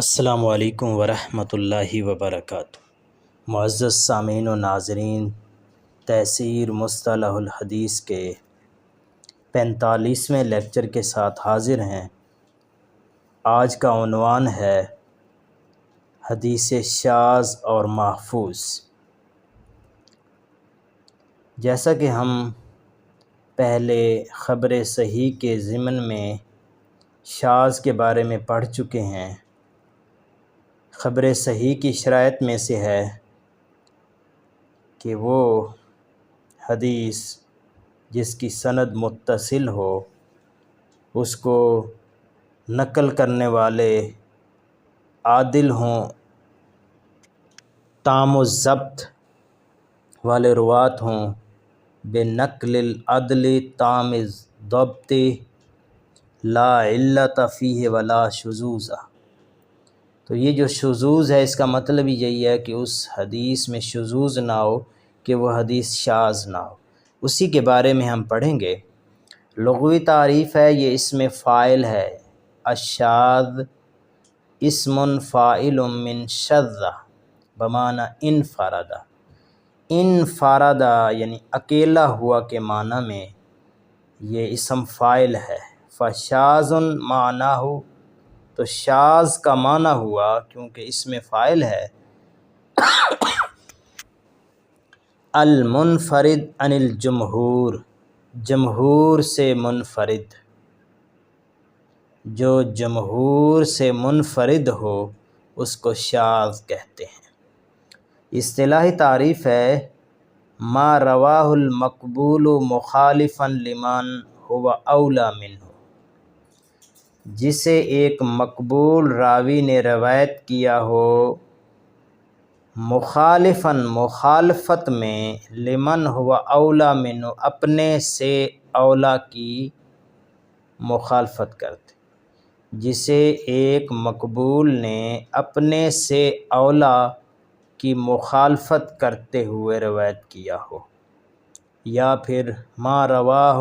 السلام علیکم ورحمۃ اللہ وبرکاتہ۔ معزز سامعین و ناظرین، تفسیر مصطلح الحدیث کے 45ویں لیکچر کے ساتھ حاضر ہیں۔ آج کا عنوان ہے حدیث شاذ اور محفوظ۔ جیسا کہ ہم پہلے خبر صحیح کے ضمن میں شاذ کے بارے میں پڑھ چکے ہیں۔ خبر صحیح کی شرائط میں سے ہے کہ وہ حدیث جس کی سند متصل ہو، اس کو نقل کرنے والے عادل ہوں، تام الضبط والے روات ہوں، بے نقل العدل تام الضبط لا علت فیہ ولا شذوذ۔ تو یہ جو شذوذ ہے، اس کا مطلب ہی یہی ہے کہ اس حدیث میں شذوذ نہ ہو، کہ وہ حدیث شاذ نہ ہو۔ اسی کے بارے میں ہم پڑھیں گے۔ لغوی تعریف ہے، یہ اسم فاعل ہے۔ الشاذ اسم فاعل من شذ بمعنی انفرد۔ انفرد یعنی اکیلا ہوا کے معنی میں یہ اسم فاعل ہے۔ فشاذ معناہ، تو شاذ کا معنی ہوا، کیونکہ اسم فاعل ہے، المنفرد عن الجمہور، جمہور سے منفرد، جو جمہور سے منفرد ہو اس کو شاذ کہتے ہیں۔ اصطلاحی تعریف ہے ما رواہ المقبول مخالفا لمن هو اولی منہ، جسے ایک مقبول راوی نے روایت کیا ہو مخالفاً مخالفت میں، لمن هو اولی منہ اپنے سے اولا کی مخالفت کرتے، جسے ایک مقبول نے اپنے سے اولا کی مخالفت کرتے ہوئے روایت کیا ہو۔ یا پھر ما رواہ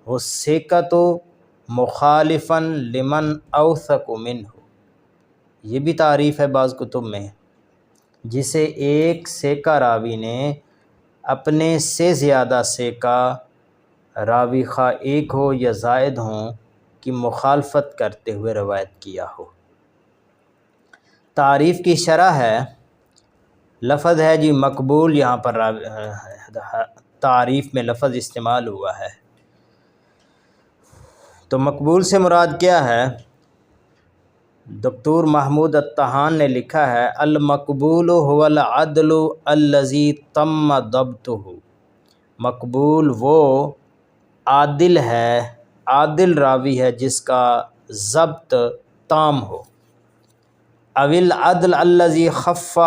الثقۃ مخالفاً لمن اوثق منہ، یہ بھی تعریف ہے بعض کتب میں، جسے ایک ثقہ راوی نے اپنے سے زیادہ ثقہ راوی خواہ ایک ہو یا زائد ہوں کی مخالفت کرتے ہوئے روایت کیا ہو۔ تعریف کی شرح ہے، لفظ ہے جی مقبول، یہاں پر تعریف میں لفظ استعمال ہوا ہے، تو مقبول سے مراد کیا ہے؟ دکتور محمود الطحان نے لکھا ہے المقبول هو العدل الذی تم ضبطہ، مقبول وہ عادل ہے، عادل راوی ہے جس کا ضبط تام ہو، او العدل الذی خف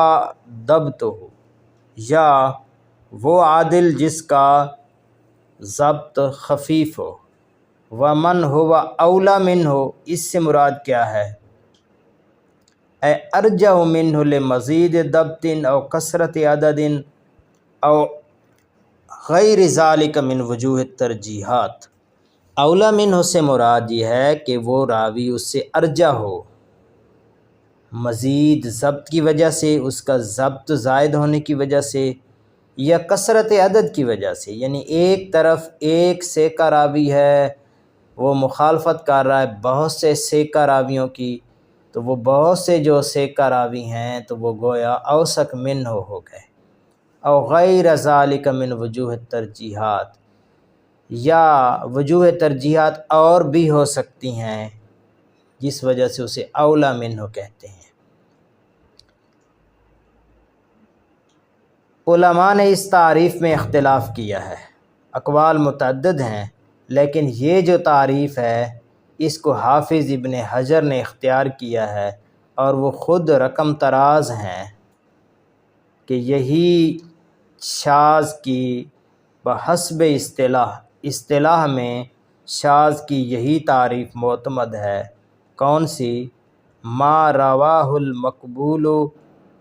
ضبطہ، یا وہ عادل جس کا ضبط خفیف ہو۔ ومن هو اولی منہ، اس سے مراد کیا ہے؟ اے ارجح منہ لمزید ضبط او کثرت عدد او غیر ذالک من وجوہ الترجیحات۔ اولی منہ سے مراد یہ ہے کہ وہ راوی اس سے ارجح ہو، مزید ضبط کی وجہ سے، اس کا ضبط زائد ہونے کی وجہ سے، یا کثرت عدد کی وجہ سے، یعنی ایک طرف ایک ثقہ راوی ہے، وہ مخالفت کر رہا ہے بہت سے ثقہ راویوں کی، تو وہ بہت سے جو ثقہ راوی ہیں تو وہ گویا اوثق منہ ہو گئے۔ او غیر ذالک من وجوہ الترجیحات، یا وجوہ ترجیحات اور بھی ہو سکتی ہیں جس وجہ سے اسے اولی منہ کہتے ہیں۔ علماء نے اس تعریف میں اختلاف کیا ہے، اقوال متعدد ہیں، لیکن یہ جو تعریف ہے اس کو حافظ ابن حجر نے اختیار کیا ہے، اور وہ خود رقم طراز ہیں کہ یہی شاذ کی بحسب اصطلاح میں شاذ کی یہی تعریف معتمد ہے۔ کون سی؟ ما رواہ المقبول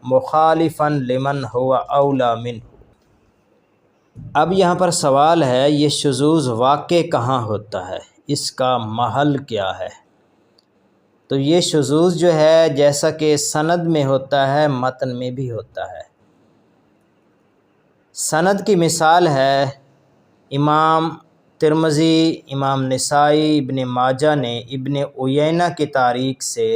مخالفاً لمن هو اولی منہ۔ اب یہاں پر سوال ہے، یہ شذوذ واقع کہاں ہوتا ہے، اس کا محل کیا ہے؟ تو تو یہ شذوذ جو ہے جیسا کہ سند میں ہوتا ہے متن میں بھی ہوتا ہے۔ سند کی مثال ہے امام ترمذی، امام نسائی، ابن ماجہ نے ابن عیینہ کی تاریخ سے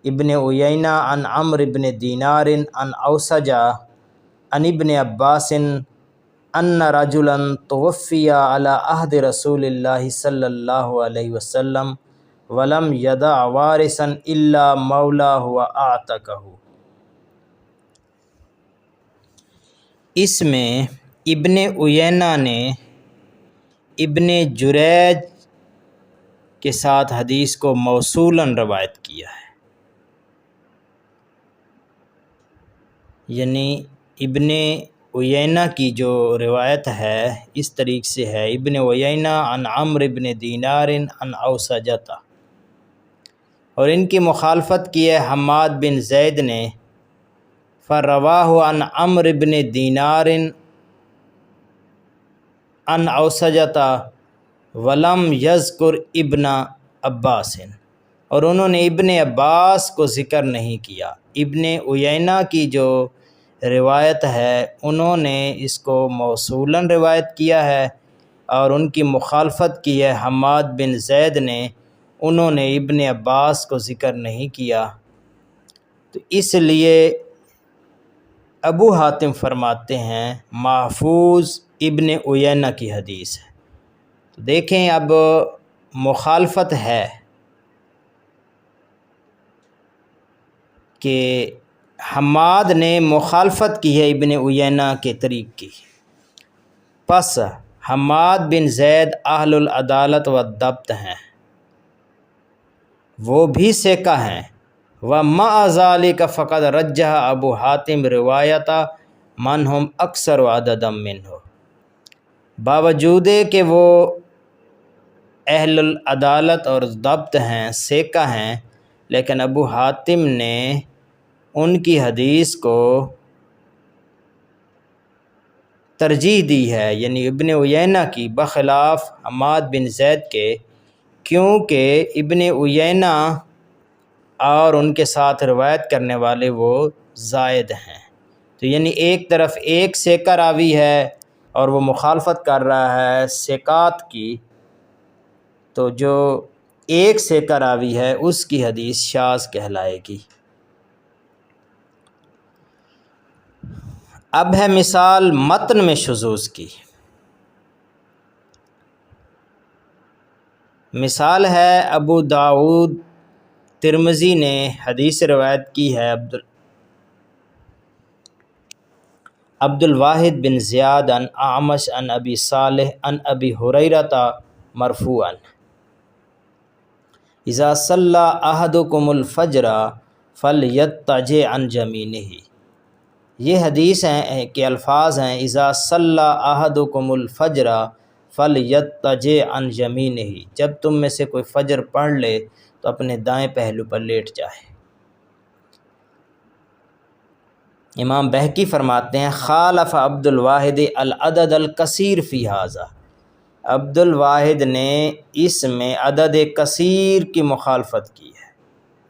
ابن عیینہ عن عمرو بن دینار عن اوسجہ عن ابن عباس ان رجلا توفی علی عہد رسول اللہ صلی اللہ علیہ وسلم ولم یدع وارثا الا مولاہ واعتقہ۔ اس میں ابن عیینہ نے ابن جریج کے ساتھ حدیث کو موصولاً روایت کیا ہے، یعنی ابن عیینہ کی جو روایت ہے اس طریق سے ہے ابن عیینہ عن عمرو بن دینار عن اوسجہ، اور ان کی مخالفت کی ہے حماد بن زید نے، فرواہ عن عمرو بن دینار عن اوسجہ ولم یذکر ابن عباس، اور انہوں نے ابن عباس کو ذکر نہیں کیا۔ ابن عیینہ کی جو روایت ہے انہوں نے اس کو موصولاً روایت کیا ہے، اور ان کی مخالفت کی ہے حماد بن زید نے، انہوں نے ابن عباس کو ذکر نہیں کیا۔ تو اس لیے ابو حاتم فرماتے ہیں محفوظ ابن عیینہ کی حدیث ہے۔ تو دیکھیں اب مخالفت ہے کہ حماد نے مخالفت کی ہے ابن عیینہ کے طریق کی، پس حماد بن زید اہل العدالت والضبط ہیں، وہ بھی ثقہ ہیں، ومع ذلک فقد رجح ابو حاتم روایت من ہم اکثر عددا منہ، باوجود کہ وہ اہل العدالت اور ضبط ہیں، ثقہ ہیں، لیکن ابو حاتم نے ان کی حدیث کو ترجیح دی ہے، یعنی ابن عیینہ کی بخلاف حماد بن زید کے، کیونکہ ابن عیینہ اور ان کے ساتھ روایت کرنے والے وہ زائد ہیں۔ تو یعنی ایک طرف ایک ثقہ راوی ہے اور وہ مخالفت کر رہا ہے ثقات کی، تو جو ایک ثقہ راوی ہے اس کی حدیث شاذ کہلائے گی۔ اب ہے مثال متن میں شذوذ کی۔ مثال ہے ابو داؤد ترمذی نے حدیث روایت کی ہے عبد الواحد بن زیاد عن اعمش عن ابی صالح عن ابی ہریرہ مرفوعا اذا صلی احدکم الفجر فلیضطجع عن یمینہ۔ یہ حدیث ہیں کہ الفاظ ہیں اذا صلی احدکم الفجر فلیضطجع عن یمینہ، جب تم میں سے کوئی فجر پڑھ لے تو اپنے دائیں پہلو پر لیٹ جائے۔ امام بہقی فرماتے ہیں خالف عبد الواحد العدد الکثیر فی ھذا، عبد الواحد نے اس میں عدد کثیر کی مخالفت کی ہے۔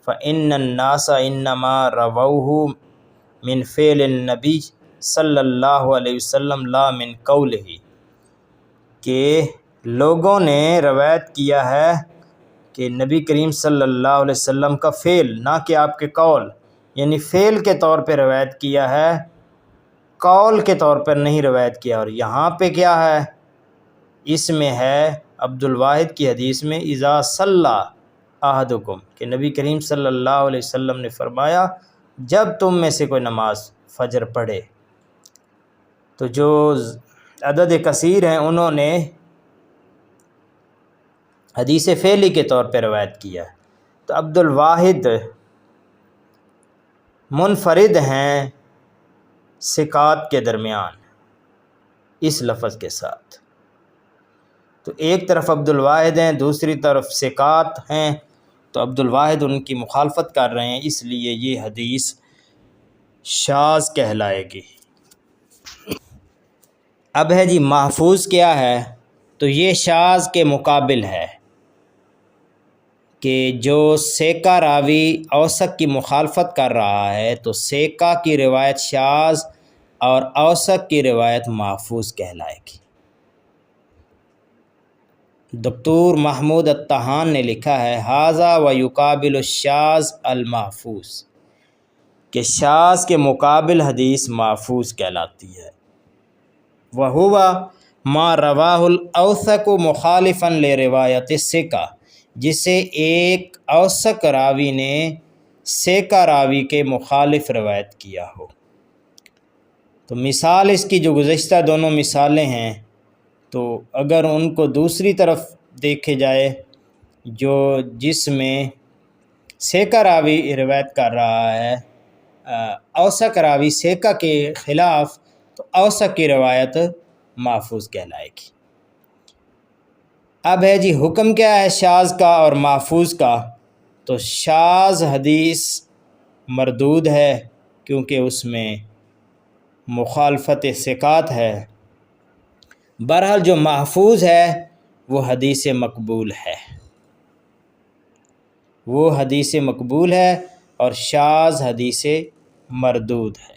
فإن الناس انما رووہ من فعل النبی صلی اللہ علیہ وسلم لا من قولہ، کہ لوگوں نے روایت کیا ہے کہ نبی کریم صلی اللہ علیہ وسلم کا فعل، نہ کہ آپ کے قول، یعنی فعل کے طور پہ روایت کیا ہے، قول کے طور پر نہیں روایت کیا۔ اور یہاں پہ کیا ہے، اس میں ہے عبد الواحد کی حدیث میں اذا صلی احدکم، کہ نبی کریم صلی اللہ علیہ وسلم نے فرمایا جب تم میں سے کوئی نماز فجر پڑھے۔ تو جو عدد کثیر ہیں انہوں نے حدیث فعلی کے طور پہ روایت کیا ہے۔ تو عبد الواحد منفرد ہیں ثقات کے درمیان اس لفظ کے ساتھ۔ تو ایک طرف عبد الواحد ہیں، دوسری طرف ثقات ہیں، تو عبد الواحد ان کی مخالفت کر رہے ہیں، اس لیے یہ حدیث شاذ کہلائے گی۔ اب ہے جی محفوظ کیا ہے، تو یہ شاذ کے مقابل ہے، کہ جو سیکا راوی اوثق کی مخالفت کر رہا ہے تو سیکا کی روایت شاذ اور اوثق کی روایت محفوظ کہلائے گی۔ دکتور محمود الطحان نے لکھا ہے ھذا و یقابل الشاذ المحفوظ، کہ شاذ کے مقابل حدیث محفوظ کہلاتی ہے۔ وہوا ما رواہ الاوثق مخالفا لروایت الثقہ، جسے ایک اوثق راوی نے سیکا راوی کے مخالف روایت کیا ہو۔ تو مثال اس کی جو گزشتہ دونوں مثالیں ہیں، تو اگر ان کو دوسری طرف دیکھے جائے جس میں سیکا راوی روایت کر رہا ہے اوثق راوی سیکا کے خلاف، تو اوثق کی روایت محفوظ کہلائے گی۔ اب ہے جی حکم کیا ہے شاذ کا اور محفوظ کا؟ تو شاذ حدیث مردود ہے کیونکہ اس میں مخالفت ثقات ہے۔ بہرحال جو محفوظ ہے وہ حدیث مقبول ہے، وہ حدیث مقبول ہے، اور شاذ حدیث مردود ہے۔